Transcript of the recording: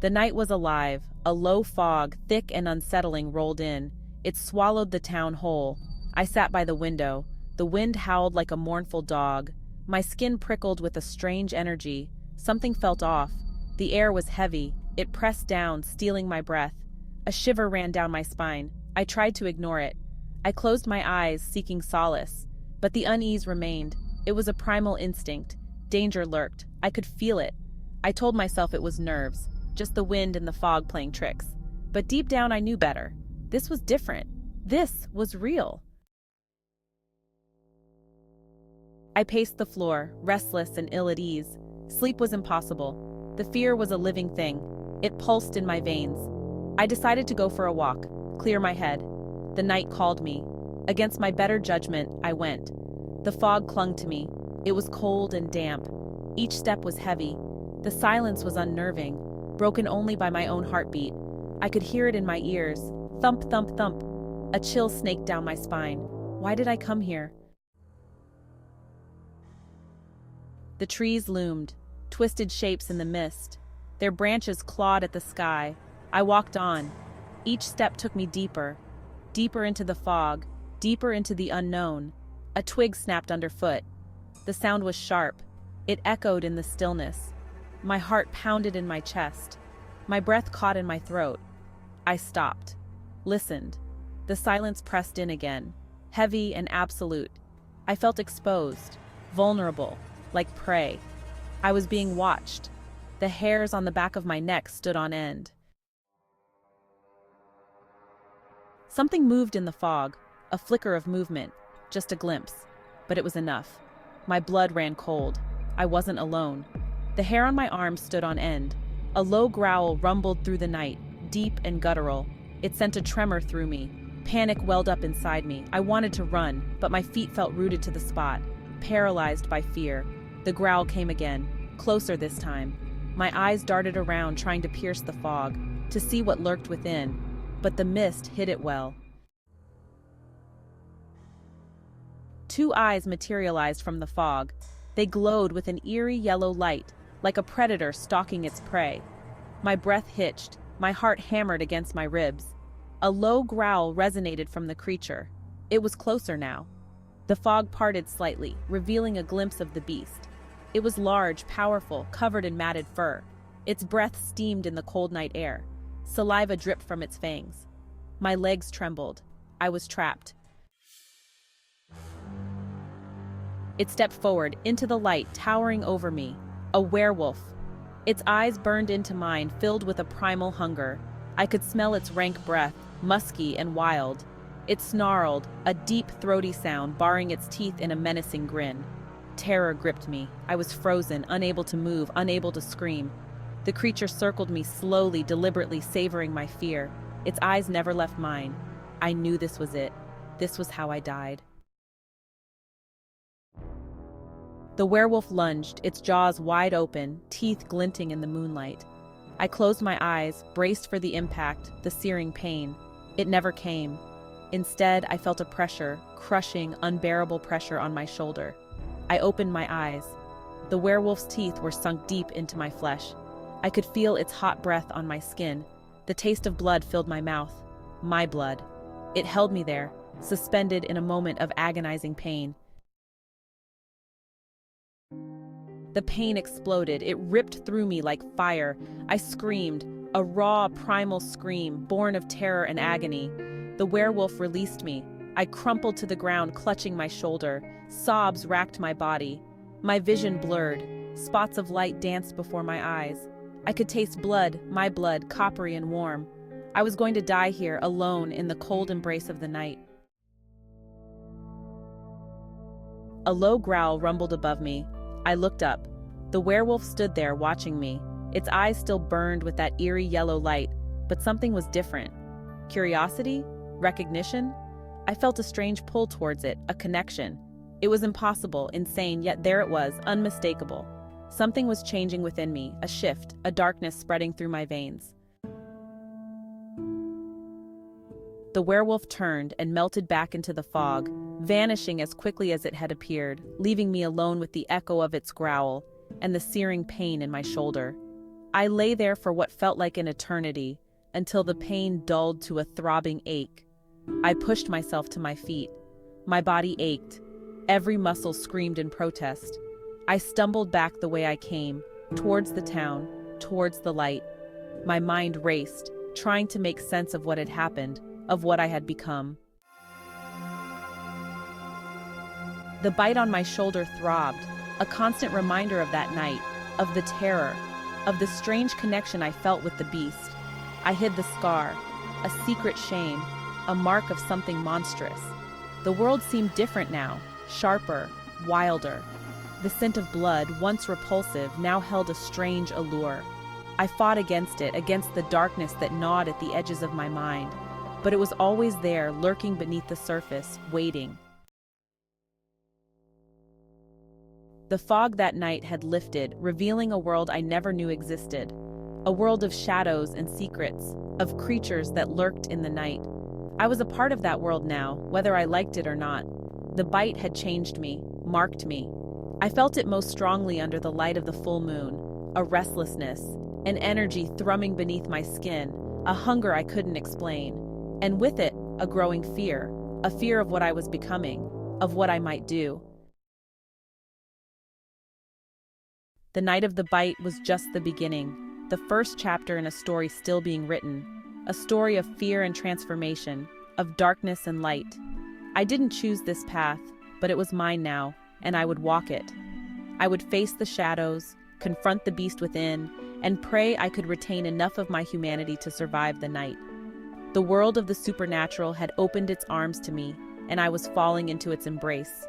The night was alive. A low fog, thick and unsettling, rolled in. It swallowed the town whole. I sat by the window. The wind howled like a mournful dog. My skin prickled with a strange energy. Something felt off. The air was heavy. It pressed down, stealing my breath. A shiver ran down my spine. I tried to ignore it. I closed my eyes, seeking solace. But the unease remained. It was a primal instinct. Danger lurked. I could feel it. I told myself it was nerves, just the wind and the fog playing tricks. But deep down I knew better. This was different. This was real. I paced the floor, restless and ill at ease. Sleep was impossible. The fear was a living thing. It pulsed in my veins. I decided to go for a walk, clear my head. The night called me. Against my better judgment, I went. The fog clung to me. It was cold and damp. Each step was heavy. The silence was unnerving, broken only by my own heartbeat. I could hear it in my ears. Thump, thump, thump. A chill snaked down my spine. Why did I come here? The trees loomed, twisted shapes in the mist. Their branches clawed at the sky. I walked on. Each step took me deeper, deeper into the fog, deeper into the unknown. A twig snapped underfoot. The sound was sharp. It echoed in the stillness. My heart pounded in my chest. My breath caught in my throat. I stopped, listened. The silence pressed in again, heavy and absolute. I felt exposed, vulnerable, like prey. I was being watched. The hairs on the back of my neck stood on end. Something moved in the fog, a flicker of movement, just a glimpse. But it was enough. My blood ran cold. I wasn't alone. The hair on my arm stood on end. A low growl rumbled through the night, deep and guttural. It sent a tremor through me. Panic welled up inside me. I wanted to run, but my feet felt rooted to the spot, paralyzed by fear. The growl came again, closer this time. My eyes darted around, trying to pierce the fog, to see what lurked within, but the mist hid it well. Two eyes materialized from the fog. They glowed with an eerie yellow light, like a predator stalking its prey. My breath hitched, my heart hammered against my ribs. A low growl resonated from the creature. It was closer now. The fog parted slightly, revealing a glimpse of the beast. It was large, powerful, covered in matted fur. Its breath steamed in the cold night air. Saliva dripped from its fangs. My legs trembled. I was trapped. It stepped forward, into the light, towering over me. A werewolf. Its eyes burned into mine, filled with a primal hunger. I could smell its rank breath, musky and wild. It snarled, a deep, throaty sound, baring its teeth in a menacing grin. Terror gripped me. I was frozen, unable to move, unable to scream. The creature circled me slowly, deliberately, savoring my fear. Its eyes never left mine. I knew this was it. This was how I died. The werewolf lunged, its jaws wide open, teeth glinting in the moonlight. I closed my eyes, braced for the impact, the searing pain. It never came. Instead, I felt a pressure, crushing, unbearable pressure on my shoulder. I opened my eyes. The werewolf's teeth were sunk deep into my flesh. I could feel its hot breath on my skin. The taste of blood filled my mouth. My blood. It held me there, suspended in a moment of agonizing pain. The pain exploded. It ripped through me like fire. I screamed, a raw, primal scream, born of terror and agony. The werewolf released me. I crumpled to the ground, clutching my shoulder. Sobs racked my body. My vision blurred. Spots of light danced before my eyes. I could taste blood, my blood, coppery and warm. I was going to die here, alone, in the cold embrace of the night. A low growl rumbled above me. I looked up. The werewolf stood there, watching me. Its eyes still burned with that eerie yellow light, but something was different. Curiosity? Recognition? I felt a strange pull towards it, a connection. It was impossible, insane, yet there it was, unmistakable. Something was changing within me, a shift, a darkness spreading through my veins. The werewolf turned and melted back into the fog, vanishing as quickly as it had appeared, leaving me alone with the echo of its growl and the searing pain in my shoulder. I lay there for what felt like an eternity, until the pain dulled to a throbbing ache. I pushed myself to my feet. My body ached. Every muscle screamed in protest. I stumbled back the way I came, towards the town, towards the light. My mind raced, trying to make sense of what had happened, of what I had become. The bite on my shoulder throbbed, a constant reminder of that night, of the terror, of the strange connection I felt with the beast. I hid the scar, a secret shame, a mark of something monstrous. The world seemed different now, sharper, wilder. The scent of blood, once repulsive, now held a strange allure. I fought against it, against the darkness that gnawed at the edges of my mind. But it was always there, lurking beneath the surface, waiting. The fog that night had lifted, revealing a world I never knew existed. A world of shadows and secrets, of creatures that lurked in the night. I was a part of that world now, whether I liked it or not. The bite had changed me, marked me. I felt it most strongly under the light of the full moon, a restlessness, an energy thrumming beneath my skin, a hunger I couldn't explain. And with it, a growing fear, a fear of what I was becoming, of what I might do. The night of the bite was just the beginning, the first chapter in a story still being written, a story of fear and transformation, of darkness and light. I didn't choose this path, but it was mine now, and I would walk it. I would face the shadows, confront the beast within, and pray I could retain enough of my humanity to survive the night. The world of the supernatural had opened its arms to me, and I was falling into its embrace.